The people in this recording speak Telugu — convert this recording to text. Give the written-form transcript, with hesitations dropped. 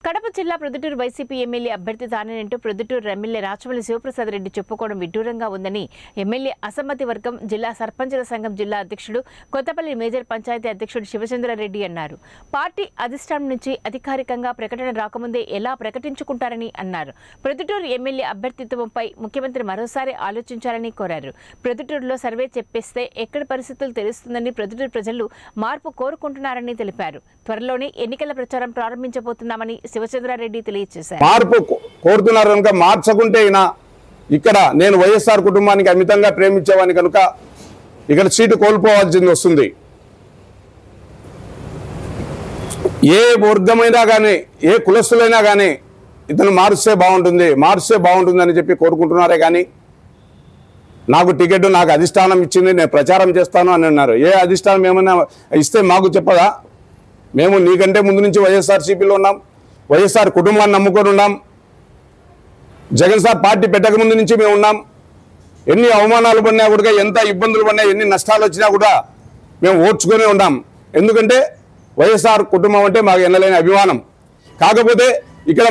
కడప జిల్లా ప్రొద్దుటూరు వైసీపీ ఎమ్మెల్యే అభ్యర్థి తానేనంటూ ప్రొద్దుటూరు ఎమ్మెల్యే రాచమల్లి శివప్రసాద్ రెడ్డి చెప్పుకోవడం విడ్డూరంగా ఉందని ఎమ్మెల్యే అసమ్మతి వర్గం జిల్లా సర్పంచుల సంఘం జిల్లా అధ్యక్షుడు కొత్తపల్లి మేజర్ పంచాయతీ అధ్యక్షుడు శివచంద్రారెడ్డి అన్నారు. పార్టీ అధిష్టానం నుంచి అధికారికంగా ప్రకటన రాకముందే ఎలా ప్రకటించుకుంటారని అన్నారు. ప్రొద్దుటూరు ఎమ్మెల్యే అభ్యర్థిత్వంపై ముఖ్యమంత్రి మరోసారి ఆలోచించాలని కోరారు. ప్రొద్దుటూరులో సర్వే చెప్పేస్తే ఎక్కడి పరిస్థితులు తెలుస్తుందని ప్రొద్దుటూరు ప్రజలు మార్పు కోరుకుంటున్నారని తెలిపారు. త్వరలోనే ఎన్నికల ప్రచారం ప్రారంభించబోతున్నామని శివచంద్రారెడ్డి తెలియజేశారు. మార్పు కోరుతున్నారు కనుక మార్చకుంటే ఇక్కడ నేను వైఎస్ఆర్ కుటుంబానికి అమితంగా ప్రేమించేవాని కనుక ఇక్కడ సీటు కోల్పోవాల్సింది వస్తుంది. ఏ వర్గమైనా కానీ ఏ కులస్తులైనా కానీ ఇతను మారుస్తే బాగుంటుంది అని చెప్పి కోరుకుంటున్నారే కానీ నాకు టికెట్ నాకు అధిష్టానం ఇచ్చింది నేను ప్రచారం చేస్తాను అని అన్నారు. ఏ అధిష్టానం ఏమైనా ఇస్తే మాకు చెప్పదా? మేము నీకంటే ముందు నుంచి వైఎస్ఆర్సీపీలో ఉన్నాం, వైఎస్ఆర్ కుటుంబాన్ని నమ్ముకొని ఉన్నాం, జగన్ సార్ పార్టీ పెట్టక ముందు నుంచి మేము ఉన్నాం. ఎన్ని అవమానాలు పడినా కూడా, ఎంత ఇబ్బందులు పడినా, ఎన్ని నష్టాలు వచ్చినా కూడా మేము ఓర్చుకొని ఉన్నాం. ఎందుకంటే వైఎస్ఆర్ కుటుంబం అంటే మాకు ఎన్నలేని అభిమానం. కాకపోతే ఇక్కడ